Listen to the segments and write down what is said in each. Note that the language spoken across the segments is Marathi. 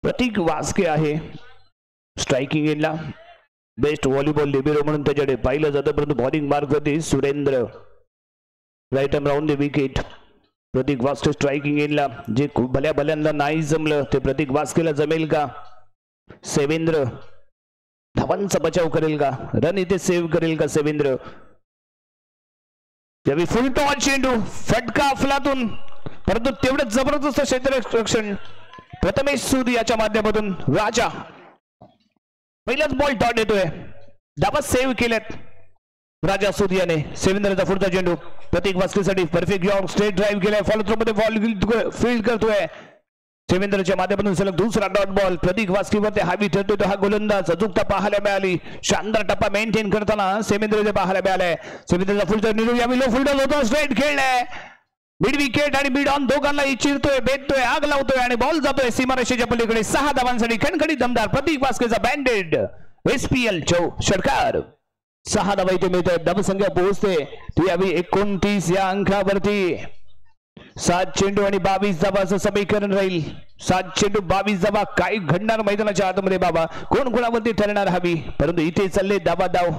प्रतीक वास्के आहे स्ट्रायकिंग एंडला, बेस्ट व्हॉलीबॉल लिबेरो म्हणून त्याच्याकडे पाहिलं जातं, परंतु बॉलिंग मार्क होती Surendra, right arm round the wicket. Prateek Vaske striking एंडला, जे भल्या भल्यांना नाही जमलं ते प्रतीक वास्केला जमेल का? सेवेंद्र धावांचा बचाव करेल का? रन इथे सेव्ह करेल का सेवेंद्र? यावेळी फुल टॉस चेंडू, फटका अफलातून, परंतु तेवढं जबरदस्त क्षेत्ररक्षण प्रथमेश सूद याच्या माध्यमातून. राजा पहिलाच बॉल डॉट येतोय, धावा सेव्ह केल्यात राजा सूद याने. सेवेंद्रचा पुढचा चेंडू प्रतीक वास्केसाठी परफेक्ट यॉर्क, स्ट्रेट ड्राईव्ह केलाय, फॉलो थ्रो मध्ये बॉल फील्ड करतोय सेवेंद्रच्या माध्यमातून. सलग दुसरा डॉट बॉल प्रतीक वास्केवरती हावी ठरतोय तो हा गोलंदाज. अचूकता पाहायला मिळाली, शानदार टप्पा मेंटेन करताना सेवेंद्र पाहायला मिळालाय. सेवेंद्रचा पुढचा चेंडू यावेळी लो फुलटॉस होतो, स्ट्रेट खेळलाय, मिड विकेट आणि मिड ऑन दोघांना चिरतोय, बेततोय, आग लावतोय आणि बॉल जातोय सीमारेषेच्या पलीकडे. 6 धावांसाठी खणखणीत दमदार प्रतीक वास्केचा बँडेड SPL षटकार. 6 धावा इथे मिळतात, धावसंख्या पोहोचते ती यावी 29 या अंकावरती. 7 चेंडू आणि 22 धावाचं समीकरण राहील. 7 चेंडू 22 धावा. काय घडणार मैदानाच्या आतमध्ये बाबा? कोण कोणावरती ठरणार हवी, परंतु इथे चालले धावा धाव.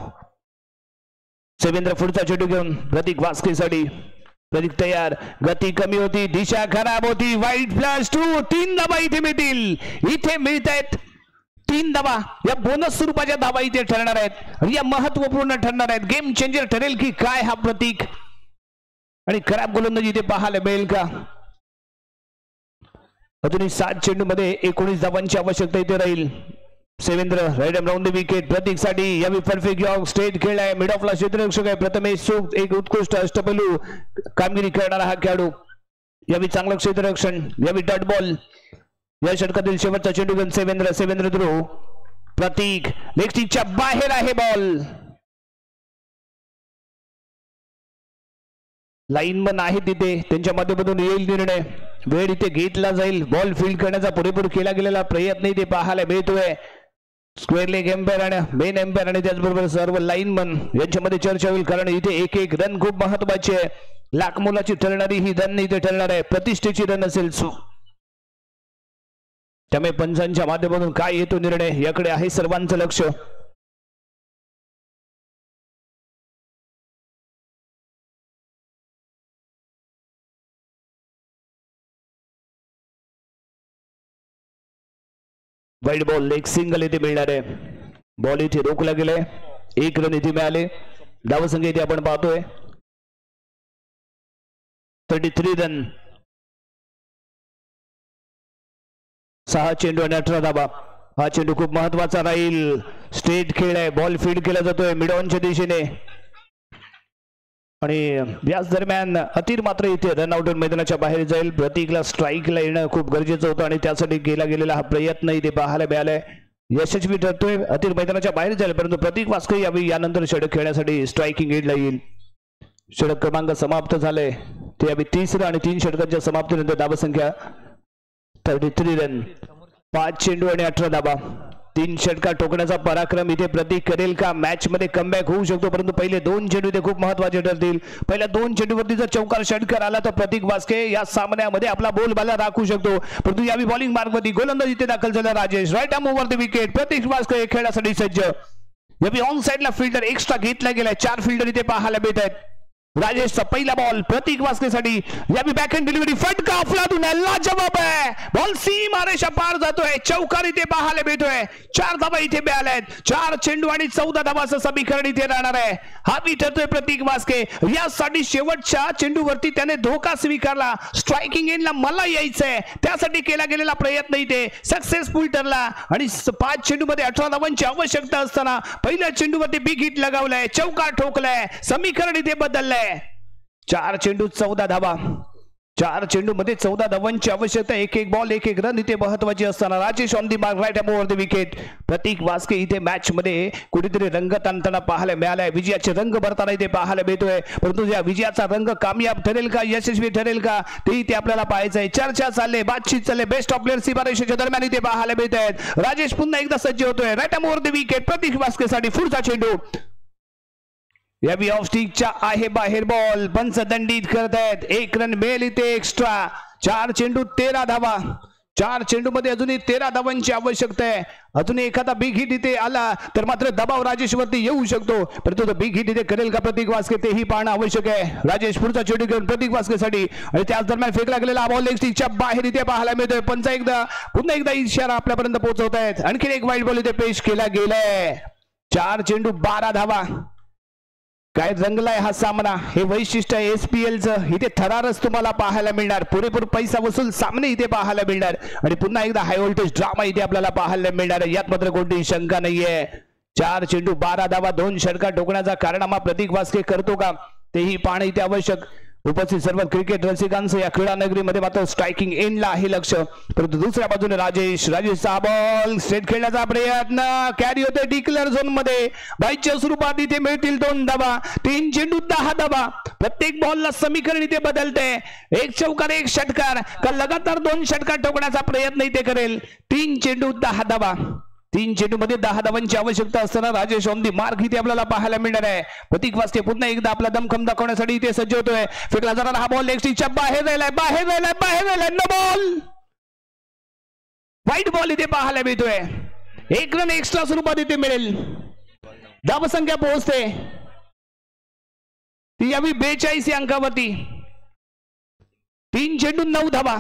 सेवेंद्र पुढचा चेंडू घेऊन प्रतीक वास्केसाठी. प्रतीक तयार, गती कमी होती, दिशा खराब होती, वाईट फ्लॅश 2. 3 धावा इथे मिळतील, इथे मिळत आहेत 3 धावा. या बोनस स्वरूपाच्या धावा इथे ठरणार आहेत आणि या महत्वपूर्ण ठरणार आहेत. गेम चेंजर ठरेल की काय हा प्रतीक? आणि खराब गोलंदाजी इथे पाहायला मिळेल का? अजूनही 7 चेंडू मध्ये 19 धावांची आवश्यकता इथे राहील. Sevendra right arm round the wicket Prateek साठी. यावेळी परफेक्ट यॉर्क, स्ट्रेट खेळलाय, मिड ऑफला क्षेत्ररक्षक आहे प्रथमेश सूद, एक उत्कृष्ट अष्टपैलू कामगिरी करणारा हा खेळाडू. यावेळी चांगलं क्षेत्ररक्षण, यावेळी डॉट बॉल. या षटकातील शेवटचा चेंडू घेऊन सेवेंद्र थ्रो, प्रतीक लेग स्टिकच्या बाहेर आहे बॉल. लाईनमन आहे तिथे, त्यांच्या माध्यमातून येईल निर्णय, वेळ इथे घेतला जाईल. बॉल फील्ड करण्याचा पुरेपूर केला गेलेला प्रयत्न इथे पाहायला मिळतोय. स्क्वेअर लेग एम्पायर आणि मेन एम्पायर आणि त्याचबरोबर सर्व लाईनमन यांच्यामध्ये चर्चा होईल, कारण इथे एक एक रन खूप महत्वाची आहे. लाख मोलाची ठरणारी ही रन इथे ठरणार आहे, प्रतिष्ठेची रन असेल. त्यामुळे पंचांच्या माध्यमातून काय येतो निर्णय याकडे आहे सर्वांचं लक्ष. वाईड बॉल, लेग सिंगल इथे मिळणार आहे. बॉल इथे रोखला गेलाय, 1 रन इथे मिळाले. धावसंख्या इथे आपण पाहतोय 33 रन. 6 चेंडू आणि 18 धावा. हा चेंडू खूप महत्वाचा राहील. स्ट्रेट खेळ आहे, बॉल फील्ड केला जातोय मिड ऑनच्या दिशेने आणि याच दरम्यान अतिर मात्र इथे रन आउट मैदानाच्या बाहेर जाईल. प्रतीकला स्ट्राईकला येणं खूप गरजेचं होतं आणि त्यासाठी केला गेलेला हा प्रयत्न इथे पाहायला मिळालाय, यशस्वी ठरतोय. अतिर मैदानाच्या बाहेर जाईल, परंतु प्रतीक वास्के यावेळी यानंतर षटक खेळण्यासाठी स्ट्रायकिंग एंडला येईल. षटक क्रमांक समाप्त झाले ते यावेळी 30 आणि 3 षटकांच्या समाप्तीनंतर धावसंख्या 33 रन. 5 चेंडू आणि 18 धावा. 3 षटका ठोकण्याचा पराक्रम इथे प्रतीक करेल का? मॅच मध्ये कमबॅक होऊ शकतो, परंतु पहिले 2 चेंडू इथे खूप महत्वाचे ठरतील. पहिल्या 2 चेंडूवरती जर चौकार षटकार आला तर प्रतीक वास्के या सामन्यामध्ये आपला बोलबाला राखू शकतो. परंतु यावेळी बॉलिंग मार्गवरती गोलंदाज इथे दाखल झाला Rajesh. Right arm over the wicket. Prateek Vaske खेळण्यासाठी सज्ज. यावेळी ऑन साइडला फिल्डर एक्स्ट्रा घेतला गेलाय. 4 फिल्डर इथे पाहायला मिळत आहेत. राजेशचा पहिला बॉल प्रतीक वास्केसाठी. यावेळी बॅकहँड डिलिव्हरी, फटका अफलातून लाजवाब आहे. बॉल सीमारेषा पार जातोय, चौकार इथे पाहायला मिळतोय. 4 धावा इथे मिळाल्यात. 4 चेंडू आणि 14 धावाचं समीकरण इथे राहणार आहे. हावी ठरतोय प्रतीक वास्के. यासाठी शेवटच्या चेंडूवरती त्याने धोका स्वीकारला. स्ट्रायकिंग एंडला मला यायचंय, त्यासाठी केला गेलेला प्रयत्न इथे सक्सेसफुल ठरला आणि 5 चेंडू मध्ये 18 धावांची आवश्यकता असताना पहिल्या चेंडूवरती बिग हिट लगावलाय, चौकार ठोकलाय, समीकरण इथे बदललंय. 4 चेंडू 14 धावा. 4 चेंडू मध्ये 14 धावांची आवश्यकता. एक एक बॉल एक एक रन इथे महत्वाची असताना Rajesh on the mark, right arm over the wicket. Prateek Vaske इथे मॅच मध्ये कुठेतरी रंग ताणताना पाहायला मिळालाय. विजयाचे रंग भरताना इथे पाहायला मिळतोय, परंतु या विजयाचा रंग कामयाब ठरेल का, यशस्वी ठरेल का, ते इथे आपल्याला पाहायचं आहे. चर्चा चालले, बातचीत चालले. बेस्ट ऑफ प्लेयर सीमारेषेच्या दरम्यान इथे पाहायला मिळत आहेत. राजेश पुन्हा एकदा सज्ज होतोय. Right arm over the wicket. Prateek Vaske साठी पुढचा चेंडू. यावी ऑफ स्टिकच्या आहे बाहेर बॉल. पंच दंडित करतायत. 1 रन मिळेल इथे एक्स्ट्रा. 4 चेंडू 13 धावा. 4 चेंडूमध्ये अजूनही 13 धावांची आवश्यकता आहे. अजून एखादा बिग हिट इथे आला तर मात्र दबाव राजेशवरती येऊ शकतो, परंतु तो बिग हिट इथे करेल का प्रतीक वास्के तेही पाहणं आवश्यक आहे. राजेश पुढचा चेंडू घेऊन प्रतीक वास्केसाठी आणि त्याच दरम्यान फेकला गेलेला बॉल लेग स्टिकच्या बाहेर इथे पाहायला मिळतोय. पुन्हा एकदा इशारा आपल्यापर्यंत पोहोचवत आहेत. आणखी एक वाईट बॉल इथे पेश केला गेलाय. 4 चेंडू 12 धावा. काय रंगलाय हा सामना. हे वैशिष्ट्य आहे एसपीएलचं. इथे थरारच तुम्हाला पाहायला मिळणार. पुरेपूर पैसा वसूल सामने इथे पाहायला मिळणार आणि पुन्हा एकदा हाय व्होल्टेज ड्रामा इथे आपल्याला पाहायला मिळणार. यात मात्र कोणतीही शंका नाहीये. 4 चेंडू 12 धावा, 2 षटकार ठोकण्याचा कारनामा प्रतीक वास्के करतो का तेही पाहणं इथे आवश्यक. उपस्थित सर्व क्रिकेट रसिकांचं या क्रीडा नगरीमध्ये मात्र स्ट्रायकिंग एंडला आहे लक्ष, परंतु दुसऱ्या बाजूने राजेशचा बॉल स्ट्रेट खेळण्याचा प्रयत्न कॅरी होते डिक्लेअर झोन मध्ये. बाईच्या स्वरूपात इथे मिळतील 2 धावा. 3 चेंडू 10 धावा. प्रत्येक बॉलला समीकरण इथे बदलते. 1 चौकार 1 षटकार का लगातार 2 षटकार ठोकण्याचा प्रयत्न इथे करेल. 3 चेंडू 10 धावा. 3 चेंडू मध्ये 10 धावांची आवश्यकता असताना राजेश ऑन दी मार्क इथे आपल्याला पाहायला मिळणार आहे. प्रतीक वास्के पुन्हा एकदा आपला दमखम दाखवण्यासाठी इथे सज्ज होतोय. फेकला जाणारा हा बॉल लेग स्टिकच्या बाहेर राहिलाय. No ball. वाईट बॉल इथे पाहायला मिळतोय. 1 रन एक्स्ट्रा स्वरूपात इथे मिळेल. धावसंख्या पोहोचते ती यावी 42 अंकावरती. 3 चेंडू 9 धावा.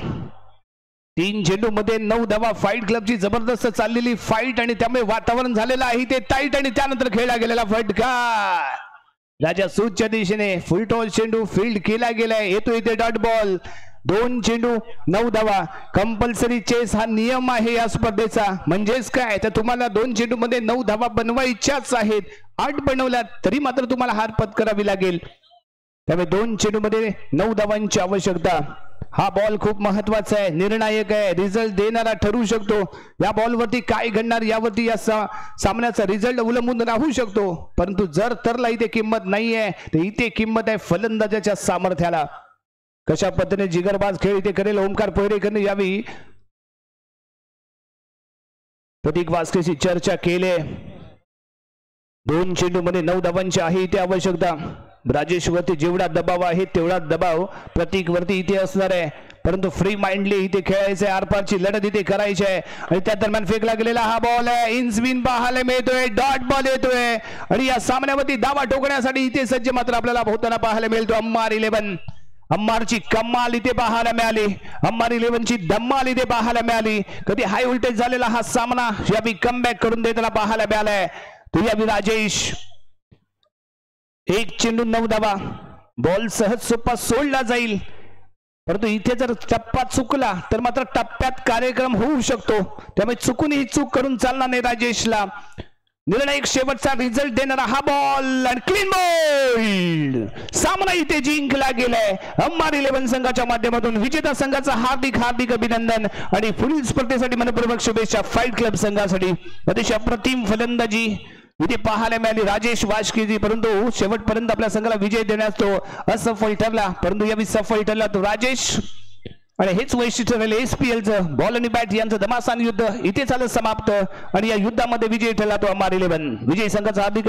3 चेंडू मध्ये 9 धावा. फाईट क्लबची जबरदस्त चाललेली फाईट आणि त्यामुळे वातावरण झालेलं आहे ते टाईट आणि त्यानंतर खेळला गेलेला फटका राजा सूटच्या दिशेने फुल टॉस चेंडू फील्ड केला गेलाय. येतो इथे डॉट बॉल. 2 चेंडू 9 धावा. कंपल्सरी चेस हा नियम आहे या स्पर्धेचा. म्हणजेच काय तर तुम्हाला 2 चेंडू मध्ये 9 धावा बनवायच्याच आहेत. 8 बनवल्या तरी मात्र तुम्हाला हार पत्करावी लागेल. त्यामुळे 2 चेंडू मध्ये 9 धावांची आवश्यकता. हा बॉल खूप महत्वाचा आहे, निर्णायक आहे, रिझल्ट देणारा ठरू शकतो. या बॉलवरती काय घडणार यावरती या सामन्याचा रिझल्ट अवलंबून राहू शकतो. परंतु जर तरला इथे किंमत नाहीये तर इथे किंमत आहे फलंदाजाच्या सामर्थ्याला. कशा पद्धतीने जिगरबाज खेळ इथे करेल ओमकार पोहेरेकरने यावी प्रतीक वास्केशी चर्चा केली. 2 चेंडू मध्ये 9 धावांची आहे इथे आवश्यकता. राजेश वरती जेवढा दबाव आहे तेवढा दबाव प्रतीक वरती इथे असणार आहे, परंतु फ्री माइंडली इथे खेळायचं आहे. आरपारची लढत इथे करायची आहे आणि त्या दरम्यान फेकला गेलेला हा बॉल आहे. इन्स्विन पाहायला मिळतोय. डॉट बॉल येतोय आणि या सामन्यावरती दावा ठोकण्यासाठी इथे सज्ज मात्र आपल्याला होताना पाहायला मिळतो अंबार 11. अंबारची कमाल इथे पाहायला मिळाली. अंबार 11 ची धम्माल इथे पाहायला मिळाली. कधी हाय व्होल्टेज झालेला हा सामना यावी कमबॅक करून देताना पाहायला मिळालाय. तो यावी राजेश. 1 चेंडू 9 धावा. बॉल सहज सोपा सोडला जाईल, परंतु इथे जर टप्पा चुकला तर मात्र टप्प्यात कार्यक्रम होऊ शकतो. त्यामुळे चुकून ही चूक करून चालणार नाही राजेशला. निर्णायक शेवटचा रिझल्ट देणारा हा बॉल आणि क्लीन बॉल. सामना इथे जिंकला गेलाय. अंबार 11 संघाच्या माध्यमातून विजेता संघाचा हार्दिक अभिनंदन आणि पुढील स्पर्धेसाठी मनपूर्वक शुभेच्छा. फाईट क्लब संघासाठी अतिशय अप्रतिम फलंदाजी इथे पाहायला मिळाली राजेश वास्केची, परंतु शेवटपर्यंत आपल्या संघाला विजय देण्यास तो असफल ठरला. परंतु यावेळी सफल ठरला तो राजेश आणि हेच वैशिष्ट्य राहिले एसपीएलचं. बॉल आणि बॅट यांचं धमासान युद्ध इथे झालं समाप्त आणि या युद्धामध्ये विजय ठरला तो अंबार 11. विजय संघाचा हार्दिक